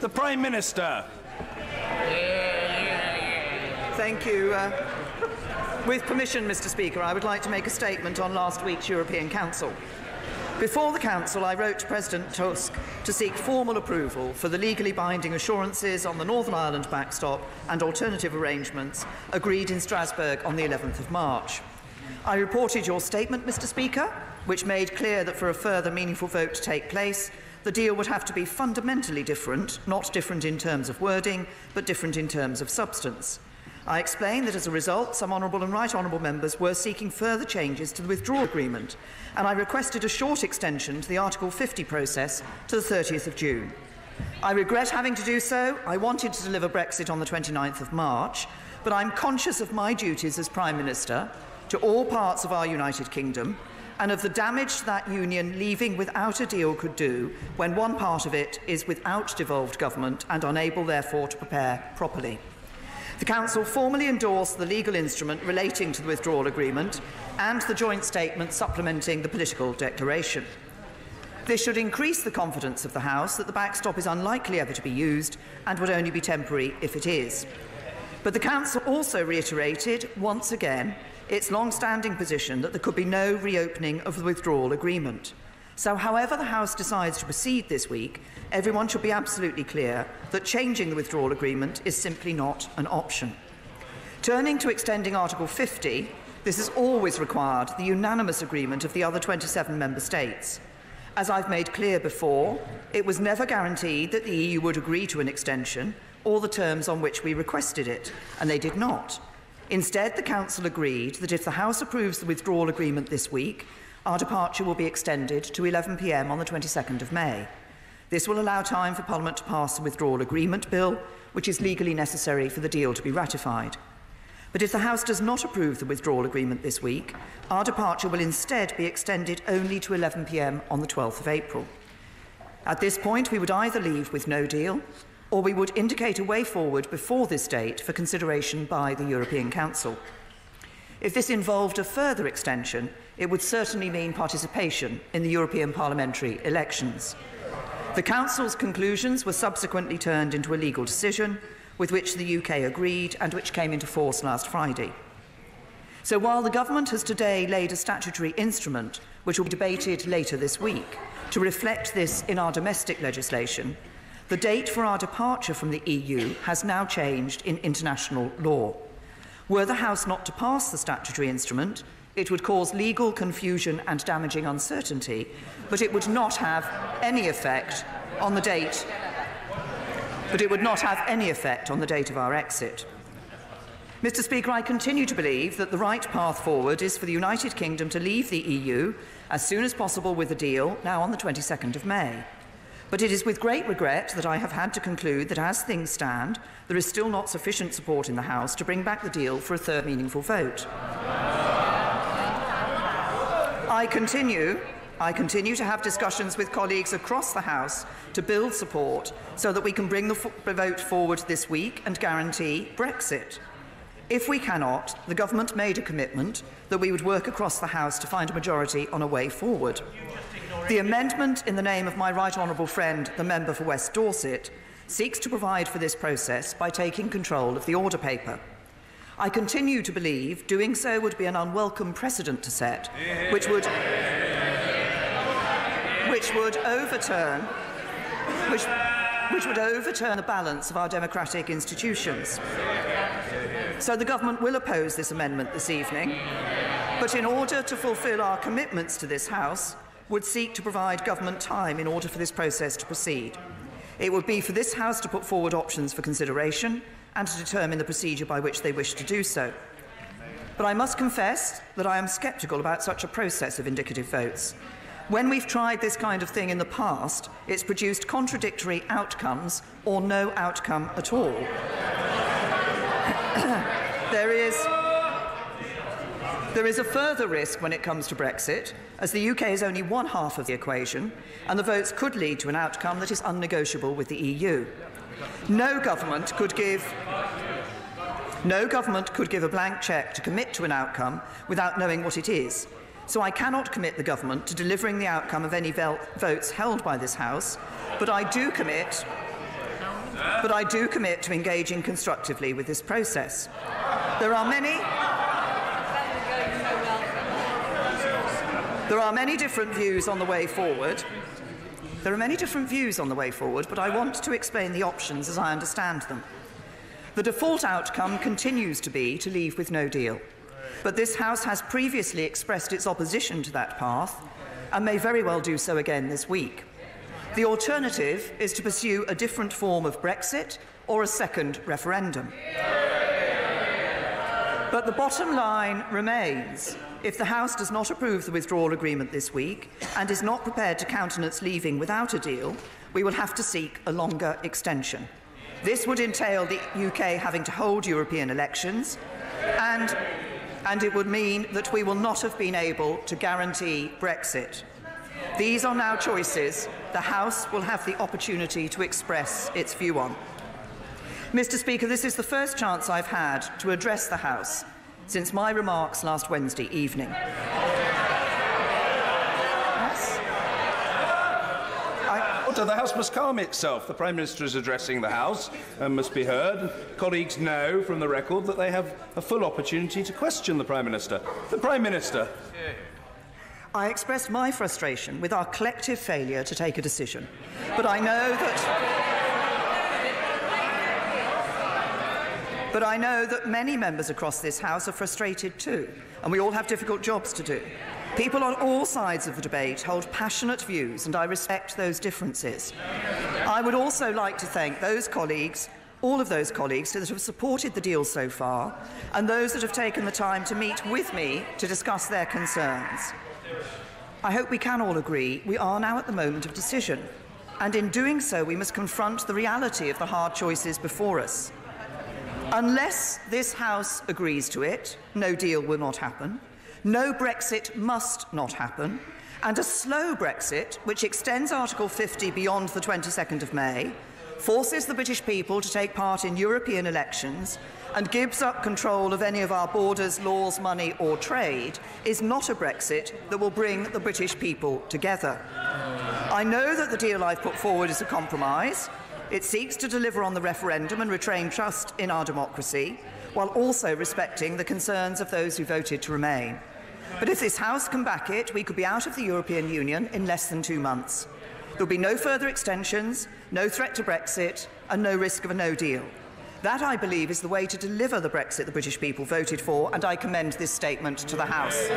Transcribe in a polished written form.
The Prime Minister. Thank you. With permission, Mr. Speaker, I would like to make a statement on last week's European Council. Before the Council, I wrote to President Tusk to seek formal approval for the legally binding assurances on the Northern Ireland backstop and alternative arrangements agreed in Strasbourg on the 11th of March. I reported your statement, Mr. Speaker, which made clear that for a further meaningful vote to take place, the deal would have to be fundamentally different, not different in terms of wording, but different in terms of substance. I explained that as a result, some honourable and right honourable members were seeking further changes to the withdrawal agreement, and I requested a short extension to the Article 50 process to the 30th of June. I regret having to do so. I wanted to deliver Brexit on the 29th of March, but I'm conscious of my duties as Prime Minister to all parts of our United Kingdom and of the damage that union leaving without a deal could do when one part of it is without devolved government and unable, therefore, to prepare properly. The Council formally endorsed the legal instrument relating to the withdrawal agreement and the joint statement supplementing the political declaration. This should increase the confidence of the House that the backstop is unlikely ever to be used and would only be temporary if it is. But the Council also reiterated, once again, its long-standing position that there could be no reopening of the withdrawal agreement. So however the House decides to proceed this week, everyone should be absolutely clear that changing the withdrawal agreement is simply not an option. Turning to extending Article 50, this has always required the unanimous agreement of the other 27 member states. As I've made clear before, it was never guaranteed that the EU would agree to an extension or the terms on which we requested it, and they did not. Instead, the Council agreed that if the House approves the withdrawal agreement this week, our departure will be extended to 11 p.m. on the 22nd of May. This will allow time for Parliament to pass the withdrawal agreement bill, which is legally necessary for the deal to be ratified. But if the House does not approve the withdrawal agreement this week, our departure will instead be extended only to 11 p.m. on the 12th of April. At this point, we would either leave with no deal, or we would indicate a way forward before this date for consideration by the European Council. If this involved a further extension, it would certainly mean participation in the European parliamentary elections. The Council's conclusions were subsequently turned into a legal decision, with which the UK agreed and which came into force last Friday. So while the Government has today laid a statutory instrument, which will be debated later this week, to reflect this in our domestic legislation, the date for our departure from the EU has now changed in international law. Were the House not to pass the statutory instrument, it would cause legal confusion and damaging uncertainty, but it would not have any effect on the date. Of our exit. Mr. Speaker, I continue to believe that the right path forward is for the United Kingdom to leave the EU as soon as possible with a deal, now on the 22nd of May. But it is with great regret that I have had to conclude that as things stand, there is still not sufficient support in the House to bring back the deal for a third meaningful vote. I continue to have discussions with colleagues across the House to build support so that we can bring the vote forward this week and guarantee Brexit. If we cannot, the Government made a commitment that we would work across the House to find a majority on a way forward. The amendment in the name of my right honourable friend, the member for West Dorset, seeks to provide for this process by taking control of the order paper. I continue to believe doing so would be an unwelcome precedent to set, which would overturn the balance of our democratic institutions. So the Government will oppose this amendment this evening, but in order to fulfil our commitments to this House, would seek to provide Government time in order for this process to proceed. It would be for this House to put forward options for consideration and to determine the procedure by which they wish to do so. But I must confess that I am sceptical about such a process of indicative votes. When we've tried this kind of thing in the past, it's produced contradictory outcomes or no outcome at all. There is a further risk when it comes to Brexit, as the UK is only one half of the equation, and the votes could lead to an outcome that is unnegotiable with the EU. No government could give a blank cheque to commit to an outcome without knowing what it is. So I cannot commit the Government to delivering the outcome of any votes held by this House, but I do commit but I do commit to engaging constructively with this process. There are many different views on the way forward. But I want to explain the options as I understand them. The default outcome continues to be to leave with no deal. But this House has previously expressed its opposition to that path and may very well do so again this week. The alternative is to pursue a different form of Brexit or a second referendum. But the bottom line remains: if the House does not approve the withdrawal agreement this week and is not prepared to countenance leaving without a deal, we will have to seek a longer extension. This would entail the UK having to hold European elections, and it would mean that we will not have been able to guarantee Brexit. These are now choices the House will have the opportunity to express its view on. Mr. Speaker, this is the first chance I've had to address the House since my remarks last Wednesday evening. The House must calm itself. The Prime Minister is addressing the House and must be heard. Colleagues know from the record that they have a full opportunity to question the Prime Minister. The Prime Minister. I expressed my frustration with our collective failure to take a decision, but I know that many members across this House are frustrated too, and we all have difficult jobs to do. People on all sides of the debate hold passionate views, and I respect those differences. I would also like to thank those colleagues, all of those colleagues that have supported the deal so far, and those that have taken the time to meet with me to discuss their concerns. I hope we can all agree we are now at the moment of decision, and in doing so we must confront the reality of the hard choices before us. Unless this House agrees to it, no deal will not happen. No Brexit must not happen, and a slow Brexit, which extends Article 50 beyond the 22nd of May, forces the British people to take part in European elections and gives up control of any of our borders, laws, money or trade, is not a Brexit that will bring the British people together. I know that the deal I've put forward is a compromise. It seeks to deliver on the referendum and retain trust in our democracy, while also respecting the concerns of those who voted to remain. But if this House can back it, we could be out of the European Union in less than 2 months. There will be no further extensions, no threat to Brexit, and no risk of a no deal. That, I believe, is the way to deliver the Brexit the British people voted for, and I commend this statement to the House.